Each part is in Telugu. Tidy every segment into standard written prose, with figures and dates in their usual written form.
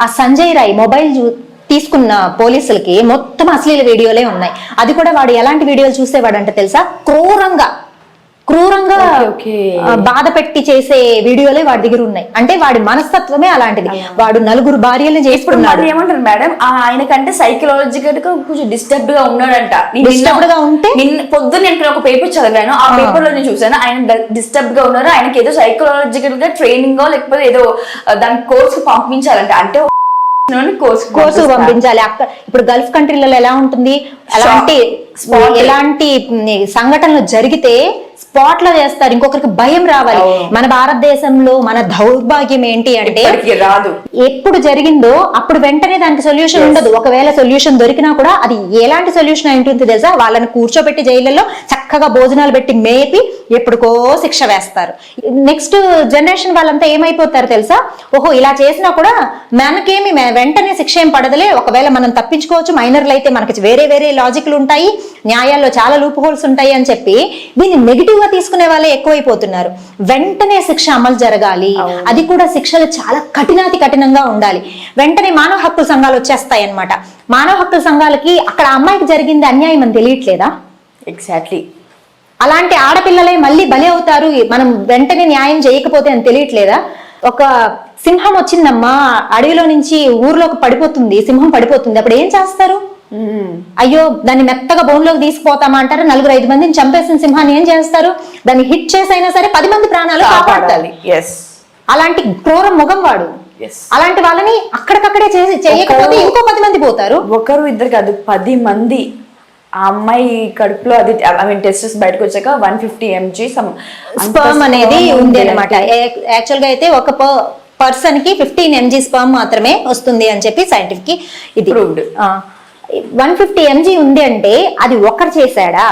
ఆ సంజయ్ రాయ్ మొబైల్ తీసుకున్న పోలీసులకి మొత్తం అశ్లీల వీడియోలే ఉన్నాయి. అది కూడా వాడు ఎలాంటి వీడియోలు చూసేవాడంటే తెలుసా, క్రూరంగా బాధ పెట్టి చేసే వీడియోలే వాడి దగ్గర ఉన్నాయి. అంటే వాడి మనస్తత్వమే అలాంటిది. వాడు 4 భార్యలను చేసుకున్నాడు. ఏమంటారు మేడం, ఆయన కంటే సైకలాజికల్ గా కొంచెం డిస్టర్బ్డ్ గా ఉన్నాడంట. డిస్టర్బ్డ్ గా ఉంటే పొద్దున్న నేను ఒక పేపర్ చదివాను, ఆ పేపర్ లో నేను చూసాను ఆయన డిస్టర్బ్డ్ గా ఉన్నారు. ఆయనకి ఏదో సైకలాజికల్ గా ట్రైనింగ్ లేకపోతే ఏదో దాని కోర్స్ పంపించాలంట. అంటే కోర్సు పంపించాలి. అక్కడ ఇప్పుడు గల్ఫ్ కంట్రీలలో ఎలా ఉంటుంది, ఎలాంటి సంఘటనలు జరిగితే స్పాట్ లో చేస్తారు, ఇంకొకరికి భయం రావాలి. మన భారతదేశంలో మన దౌర్భాగ్యం ఏంటి అంటే రాదు, ఎప్పుడు జరిగిందో అప్పుడు వెంటనే దానికి సొల్యూషన్ ఉండదు. ఒకవేళ సొల్యూషన్ దొరికినా కూడా అది ఎలాంటి సొల్యూషన్ అయి ఉంటుంది తెలుసా, వాళ్ళని కూర్చోబెట్టి జైళ్ళలో చక్కగా భోజనాలు పెట్టి మేపి ఎప్పుడుకో శిక్ష వేస్తారు. నెక్స్ట్ జనరేషన్ వాళ్ళంతా ఏమైపోతారు తెలుసా, ఓహో ఇలా చేసినా కూడా మనకేమి వెంటనే శిక్ష ఏం పడదలే, ఒకవేళ మనం తప్పించుకోవచ్చు, మైనర్లు అయితే మనకి వేరే లాజిక్లు ఉంటాయి, న్యాయాల్లో చాలా లూప్ హోల్స్ ఉంటాయి అని చెప్పి దీన్ని నెగిటివ్ గా తీసుకునే వాళ్ళే ఎక్కువైపోతున్నారు. వెంటనే శిక్ష అమలు జరగాలి, అది కూడా శిక్షలు చాలా కఠినంగా ఉండాలి. వెంటనే మానవ హక్కుల సంఘాలు వచ్చేస్తాయి అన్నమాట. మానవ హక్కుల సంఘాలకి అక్కడ అమ్మాయికి జరిగింది అన్యాయం అని తెలియట్లేదా? ఎగ్జాక్ట్లీ. అలాంటి ఆడపిల్లలే మళ్ళీ బలి అవుతారు మనం వెంటనే న్యాయం చేయకపోతే అని తెలియట్లేదా? ఒక సింహం వచ్చిందమ్మా, అడవిలో నుంచి ఊర్లోకి పడిపోతుంది, సింహం పడిపోతుంది, అప్పుడు ఏం చేస్తారు? అయ్యో దాన్ని మెత్తగా బోన్లోకి తీసుకుపోతామా అంటారు. 4-5 మందిని చంపేసిన సింహాన్ని ఏం చేస్తారు? దాన్ని హిట్ చేసైనా సరే 10 మంది ప్రాణాలు కాపాడాలి. అలాంటి క్రూర ముఖం వాడు. అలాంటి వాళ్ళని అక్కడికక్కడే చేయకపోతే ఇంకో 10 మంది పోతారు. ఒకరు ఇద్దరు కాదు, 10 మంది. ఆ అమ్మాయి కడుపులో అది టెస్టెస్ బయటకు వచ్చాక 150 mg స్పర్మ్ అనేది ఉంది అనమాట. యాక్చువల్ గా అయితే ఒక పర్సన్ కి 15 mg స్పర్మ్ మాత్రమే వస్తుంది అని చెప్పి సైంటిఫిక్ ఇది 150 mg ఉంది అంటే అది ఒకరు చేశాడా,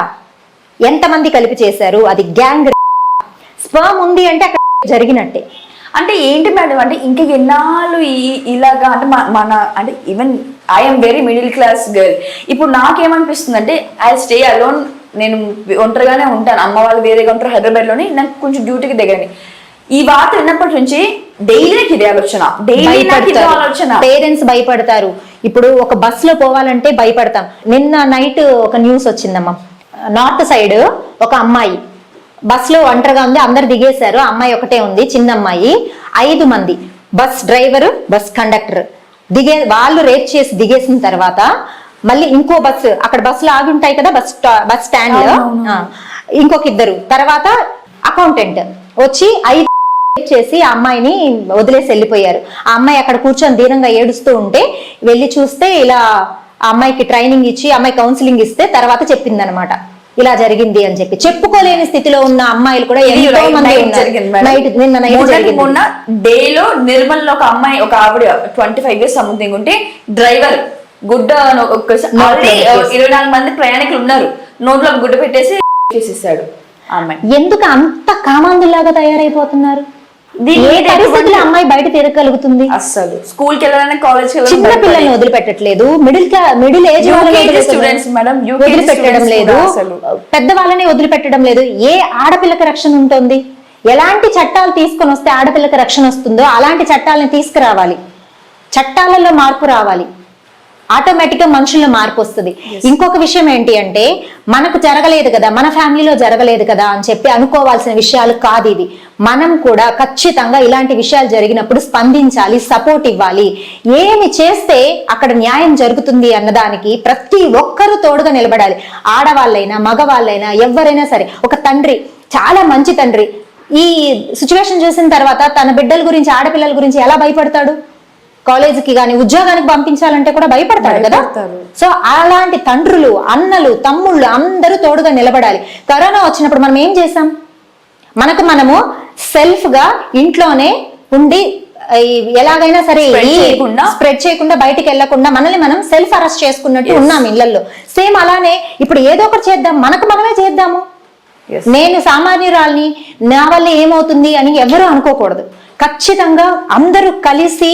ఎంతమంది కలిపి చేశారు, అది గ్యాంగ్. స్పర్మ్ ఉంది అంటే అక్కడ జరిగినట్టే. అంటే ఏంటి మేడం, అంటే ఇంకా ఎన్నాళ్ళు ఇలాగా అంటే మన అంటే even I'm very middle class girl. ఇప్పుడు నాకేమనిపిస్తుంది అంటే ఐ స్టే అలోన్, నేను ఒంటరిగానే ఉంటాను, అమ్మ వాళ్ళు వేరేగా ఉంటారు హైదరాబాద్ లోని, నాకు కొంచెం డ్యూటీకి దగ్గరని. ఈ వార్త విన్నప్పటి నుంచి డైలీ నాకు ఇదే ఆలోచన, పేరెంట్స్ భయపడతారు. ఇప్పుడు ఒక బస్ లో పోవాలంటే భయపడతాం. నిన్న నైట్ ఒక న్యూస్ వచ్చిందమ్మా, నార్త్ సైడ్ ఒక అమ్మాయి బస్ లో ఒంటరిగా ఉంది, అందరు దిగేశారు, అమ్మాయి ఒకటే ఉంది, చిన్న అమ్మాయి. 5 మంది బస్ డ్రైవర్, బస్ కండక్టర్ వాళ్ళు రేప్ చేసి దిగేసిన తర్వాత మళ్ళీ ఇంకో బస్సు, అక్కడ బస్సులు ఆగి ఉంటాయి కదా బస్ స్టాండ్ లో, ఇంకొక 2 తర్వాత అకౌంటెంట్ వచ్చి 5 చేసి ఆ అమ్మాయిని వదిలేసి వెళ్ళిపోయారు. ఆ అమ్మాయి అక్కడ కూర్చొని దీనంగా ఏడుస్తూ ఉంటే వెళ్ళి చూస్తే ఇలా ఆ అమ్మాయికి ట్రైనింగ్ ఇచ్చి అమ్మాయి కౌన్సిలింగ్ ఇస్తే తర్వాత చెప్పింది అనమాట, ఇలా జరిగింది అని చెప్పి. చెప్పుకోలేని స్థితిలో ఉన్న అమ్మాయిలు కూడా ఎంతో మంది మొన్న డేలో నిర్మల్ లో ఒక అమ్మాయి, ఒక ఆవిడ 25 years సంథింగ్ ఉంటే డ్రైవర్ గుడ్డ 24 మంది ప్రయాణికులు ఉన్నారు, నోట్లో గుడ్డ పెట్టేసి చేసేసాడు అమ్మాయి. ఎందుకు అంత కామాంధులాగా తయారైపోతున్నారు? అమ్మాయి బయట తిరగలుగుతుంది? అసలు స్కూల్ కి వెళ్ళాలని, కాలేజ్ కి చిన్న పిల్లల్ని వదిలిపెట్టట్లేదు, మిడిల్ ఏజ్ వదిలిపెట్టడం లేదు, పెద్దవాళ్ళని వదిలిపెట్టడం లేదు. ఏ ఆడపిల్లకి రక్షణ ఉంటుంది? ఎలాంటి చట్టాలు తీసుకొని వస్తే ఆడపిల్లకి రక్షణ వస్తుందో అలాంటి చట్టాలను తీసుకురావాలి. చట్టాలలో మార్పు రావాలి, ఆటోమేటిక్ గా మనుషుల్లో మార్పు వస్తుంది. ఇంకొక విషయం ఏంటి అంటే, మనకు జరగలేదు కదా, మన ఫ్యామిలీలో జరగలేదు కదా అని చెప్పి అనుకోవాల్సిన విషయాలు కాదు ఇవి. మనం కూడా ఖచ్చితంగా ఇలాంటి విషయాలు జరిగినప్పుడు స్పందించాలి, సపోర్ట్ ఇవ్వాలి. ఏమి చేస్తే అక్కడ న్యాయం జరుగుతుంది అన్నదానికి ప్రతి ఒక్కరూ తోడుగా నిలబడాలి. ఆడవాళ్ళైనా మగవాళ్ళైనా ఎవరైనా సరే. ఒక తండ్రి, చాలా మంచి తండ్రి, ఈ సిచ్యువేషన్ చూసిన తర్వాత తన బిడ్డల గురించి, ఆడపిల్లల గురించి ఎలా భయపడతాడు? కాలేజీకి కానీ ఉద్యోగానికి పంపించాలంటే కూడా భయపడతాడు కదా. సో అలాంటి తండ్రులు, అన్నలు, తమ్ముళ్ళు అందరూ తోడుగా నిలబడాలి. కరోనా వచ్చినప్పుడు మనం ఏం చేసాం? మనము సెల్ఫ్ గా ఇంట్లోనే ఉండి ఎలాగైనా సరే స్ప్రెడ్ చేయకుండా, బయటికి వెళ్లకుండా మనల్ని మనం సెల్ఫ్ అరెస్ట్ చేసుకున్నట్టు ఉన్నాం ఇళ్లలో. సేమ్ అలానే ఇప్పుడు ఏదో ఒకటి చేద్దాం, మనమే చేద్దాము. నేను సామాన్యురాల్ని, నా వల్ల ఏమవుతుంది అని ఎవరు అనుకోకూడదు. ఖచ్చితంగా అందరూ కలిసి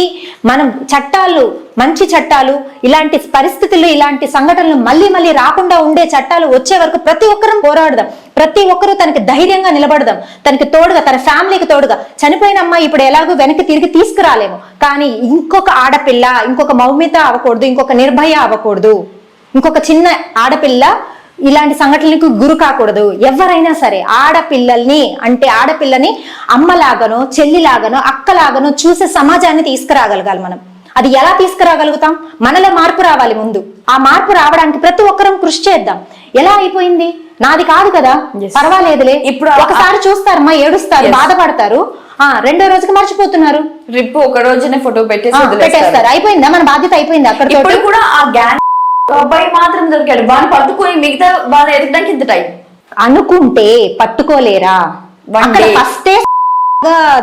మనం చట్టాలు, మంచి చట్టాలు, ఇలాంటి పరిస్థితులు, ఇలాంటి సంఘటనలు మళ్ళీ మళ్ళీ రాకుండా ఉండే చట్టాలు వచ్చే వరకు ప్రతి ఒక్కరూ పోరాడదాం. ప్రతి ఒక్కరూ తనకి ధైర్యంగా నిలబడదాం, తనకి తోడుగా, తన ఫ్యామిలీకి తోడుగా. చనిపోయిన అమ్మాయి ఇప్పుడు ఎలాగో వెనక్కి తిరిగి తీసుకురాలేము, కానీ ఇంకొక ఆడపిల్ల, ఇంకొక మౌమిత అవ్వకూడదు, ఇంకొక నిర్భయ అవ్వకూడదు, ఇంకొక చిన్న ఆడపిల్ల ఇలాంటి సంఘటనలకు గురి కాకూడదు. ఎవరైనా సరే ఆడపిల్లని అమ్మలాగానో, చెల్లిలాగానో, అక్కలాగానో చూసే సమాజాన్ని తీసుకురాగలగాలి మనం. అది ఎలా తీసుకురాగలుగుతాం? మనలో మార్పు రావాలి ముందు. ఆ మార్పు రావడానికి ప్రతి ఒక్కరం కృషి చేద్దాం. ఎలా అయిపోయింది, నాది కాదు కదా, పర్వాలేదులే, ఇప్పుడు ఒకసారి చూస్తారమ్మా, ఏడుస్తారు, బాధపడతారు, రెండో రోజుకి మర్చిపోతున్నారు. రిప్పు ఒక రోజునే ఫోటో పెట్టేస్తారు. అయిపోయిందా మన బాధ్యత? అయిపోయింది. అక్కడ కూడా ఆ గ్యాంగ్ అబ్బాయి మాత్రం దొరికాడు, వాడిని పట్టుకొని మిగతా వాళ్ళు ఎదగడానికి ఇంత టైం అనుకుంటే పట్టుకోలేరా? ఫస్టే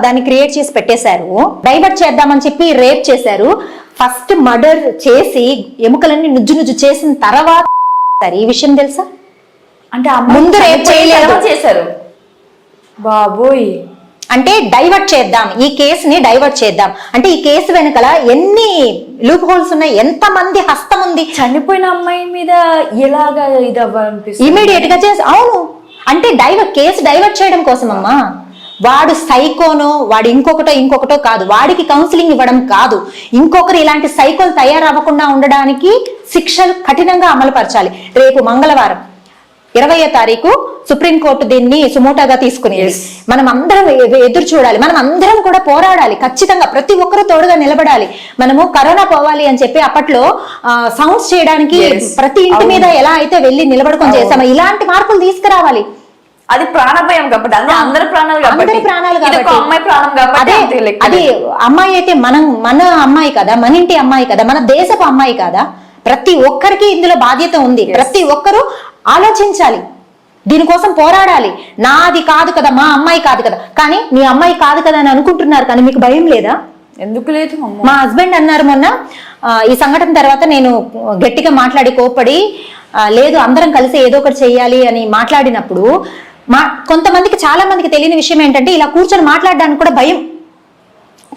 దాన్ని క్రియేట్ చేసి పెట్టేశారు, డైవర్ట్ చేద్దామని చెప్పి రేప్ చేశారు. ఫస్ట్ మర్డర్ చేసి ఎముకలన్నీ నుజ్జు చేసిన తర్వాత ఈ విషయం తెలుసా? అంటే ముందు రేప్ చేశారు. బాబోయ్, అంటే డైవర్ట్ చేద్దాం, ఈ కేసుని డైవర్ట్ చేద్దాం అంటే ఈ కేసు వెనకల ఎన్ని లూప్ హోల్స్ ఉన్నాయి, ఎంత మంది హస్తం ఉంది. చనిపోయిన అమ్మాయి మీద ఎలాగా ఇది అవ్వాలనిపిస్తుంది ఇమీడియట్ గా చేసి. అవును, అంటే కేసు డైవర్ట్ చేయడం కోసం అమ్మా. వాడు సైకోనో, వాడు ఇంకొకటో కాదు, వాడికి కౌన్సిలింగ్ ఇవ్వడం కాదు, ఇంకొకరు ఇలాంటి సైకోలు తయారవ్వకుండా ఉండడానికి శిక్షలు కఠినంగా అమలు పరచాలి. రేపు మంగళవారం 20వ తారీఖు సుప్రీంకోర్టు దీన్ని సుమోటాగా తీసుకునేది. మనం అందరం ఎదురు చూడాలి, మనం అందరం కూడా పోరాడాలి. ఖచ్చితంగా ప్రతి ఒక్కరూ తోడుగా నిలబడాలి. మనము కరోనా పోవాలి అని చెప్పి అప్పట్లో సౌండ్స్ చేయడానికి ప్రతి ఇంటి మీద ఎలా అయితే వెళ్ళి నిలబడుకొని చేస్తామో ఇలాంటి మార్పులు తీసుకురావాలి. అది ప్రాణభయం కాబట్టి, అందరి ప్రాణాలు కాబట్టి, అమ్మాయి ప్రాణం కాబట్టి. అది అమ్మాయి అయితే మన అమ్మాయి కదా, మన ఇంటి అమ్మాయి కదా, మన దేశపు అమ్మాయి కదా. ప్రతి ఒక్కరికి ఇందులో బాధ్యత ఉంది. ప్రతి ఒక్కరూ ఆలోచించాలి, దీనికోసం పోరాడాలి. నాది కాదు కదా, మా అమ్మాయి కాదు కదా, కానీ మీ అమ్మాయి కాదు కదా అని అనుకుంటున్నారు, కానీ మీకు భయం లేదా? ఎందుకు లేదు? మా హస్బెండ్ అన్నారు మొన్న, ఈ సంఘటన తర్వాత నేను గట్టిగా మాట్లాడి కోప్పడి, లేదు అందరం కలిసి ఏదో ఒకటి చెయ్యాలి అని మాట్లాడినప్పుడు కొంతమందికి, చాలా మందికి తెలియని విషయం ఏంటంటే ఇలా కూర్చొని మాట్లాడడానికి కూడా భయం,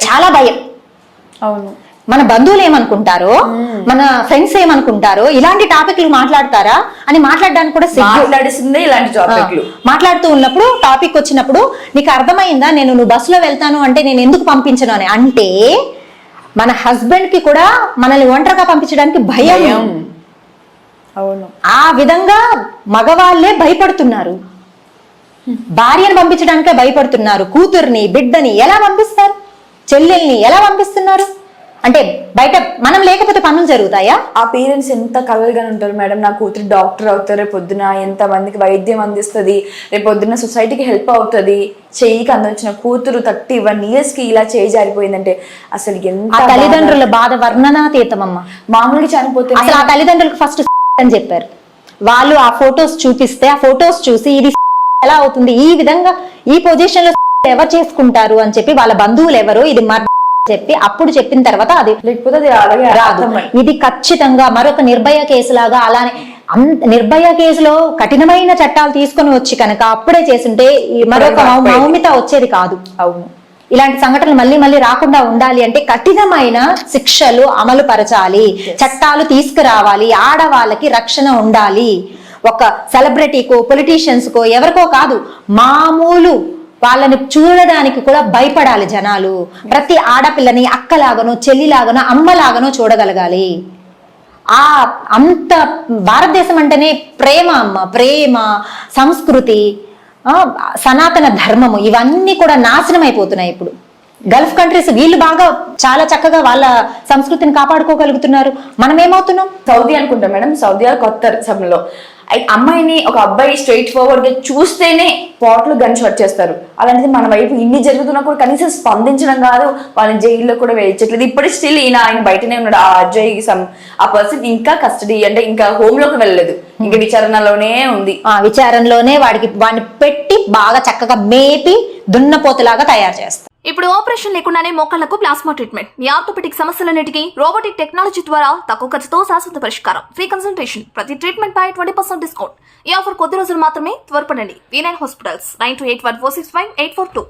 చాలా భయం. అవును, మన బంధువులు ఏమనుకుంటారో, మన ఫ్రెండ్స్ ఏమనుకుంటారో, ఇలాంటి టాపిక్లు మాట్లాడతారా అని మాట్లాడడానికి కూడా మాట్లాడుతూ ఉన్నప్పుడు టాపిక్ వచ్చినప్పుడు నీకు అర్థమైందా, నువ్వు బస్సులో వెళ్తాను అంటే నేను ఎందుకు పంపించను అని. అంటే మన హస్బెండ్ కి కూడా మనల్ని ఒంటరిగా పంపించడానికి భయం. అవును, ఆ విధంగా మగవాళ్లే భయపడుతున్నారు, భార్యను పంపించడానికే భయపడుతున్నారు. కూతుర్ని, బిడ్డని ఎలా పంపిస్తారు? చెల్లెల్ని ఎలా పంపిస్తున్నారు? అంటే బయట మనం లేకపోతే పనులు జరుగుతాయా? ఆ పేరెంట్స్ ఎంత కలలుగా ఉంటారు, మేడం నా కూతురు డాక్టర్ అవుతారు, రేపు పొద్దున ఎంత మందికి వైద్యం అందిస్తుంది, రేపు పొద్దున సొసైటీకి హెల్ప్ అవుతుంది. చెయ్యికి అందించిన కూతురు 31 years కి ఇలా చేయి జారిపోయిందంటే అసలు ఎంత తల్లిదండ్రుల బాధ వర్ణనాతీతమమ్మ. మామూలుగా చనిపోతే అసలు ఆ తల్లిదండ్రులకు ఫస్ట్ అని చెప్పారు. వాళ్ళు ఆ ఫొటోస్ చూపిస్తే ఆ ఫొటోస్ చూసి ఇది ఎలా అవుతుంది, ఈ విధంగా ఈ పొజిషన్ లో ఎవరు చేసుకుంటారు అని చెప్పి వాళ్ళ బంధువులు ఎవరు ఇది చెప్పి అప్పుడు చెప్పిన తర్వాత అది, లేకపోతే అది రాదు. ఇది ఖచ్చితంగా మరొక నిర్భయ కేసులాగా, అలానే నిర్భయ కేసులో కఠినమైన చట్టాలు తీసుకొని వచ్చి కనుక అప్పుడే చేస్తుంటే మరొక మౌమిత వచ్చేది కాదు. అవును, ఇలాంటి సంఘటనలు మళ్ళీ మళ్ళీ రాకుండా ఉండాలి అంటే కఠినమైన శిక్షలు అమలు పరచాలి, చట్టాలు తీసుకురావాలి, ఆడవాళ్ళకి రక్షణ ఉండాలి. ఒక సెలబ్రిటీకో, పొలిటీషియన్స్ కో, ఎవరికో కాదు, మామూలు వాళ్ళని చూడడానికి కూడా భయపడాలి జనాలు. ప్రతి ఆడపిల్లని అక్కలాగానో, చెల్లిలాగానో, అమ్మలాగానో చూడగలగాలి. అంత భారతదేశం అంటేనే ప్రేమ అమ్మ, ప్రేమ, సంస్కృతి, సనాతన ధర్మము ఇవన్నీ కూడా నాశనం అయిపోతున్నాయి ఇప్పుడు. గల్ఫ్ కంట్రీస్ వీళ్ళు బాగా చాలా చక్కగా వాళ్ళ సంస్కృతిని కాపాడుకోగలుగుతున్నారు. మనం ఏమవుతున్నాం? సౌదీ అనుకుంటాం మేడం, సౌదీ కొత్త సమయంలో అమ్మాయిని ఒక అబ్బాయి స్ట్రైట్ ఫార్వర్డ్ గా చూస్తేనే పాట్లు గన్ షాట్ చేస్తారు. అలాంటిది మన వైపు ఇన్ని జరుగుతున్నా కూడా కనీసం స్పందించడం కాదు, వాళ్ళని జైల్లో కూడా వేయించట్లేదు. ఇప్పుడు స్టిల్ ఆయన బయటనే ఉన్నాడు. ఆ అజయ్ ఆ పర్సన్ ఇంకా కస్టడీ అంటే ఇంకా హోమ్ లోకి వెళ్ళలేదు, ఇంకా విచారణలోనే ఉంది. విచారణలోనే వాడిని పెట్టి బాగా చక్కగా మేపి దున్నపోతులాగా తయారు చేస్తారు. ఇప్పుడు ఆపరేషన్ లేకుండానే మోకాళ్లకు ప్లాస్మా ట్రీట్మెంట్, మీ ఆర్థోపెటిక్ సమస్యలన్నిటికీ రోబోటిక్ టెక్నాలజీ ద్వారా తక్కువ ఖర్చుతో శాశ్వత పరిష్కారం, ఫ్రీ కన్సల్టేషన్, ప్రతి ట్రీట్మెంట్ పై 20% డిస్కౌంట్. ఈ ఆఫర్ కొద్ది రోజులు మాత్రమే, త్వరపడండి. V9 hospitals 9281465842.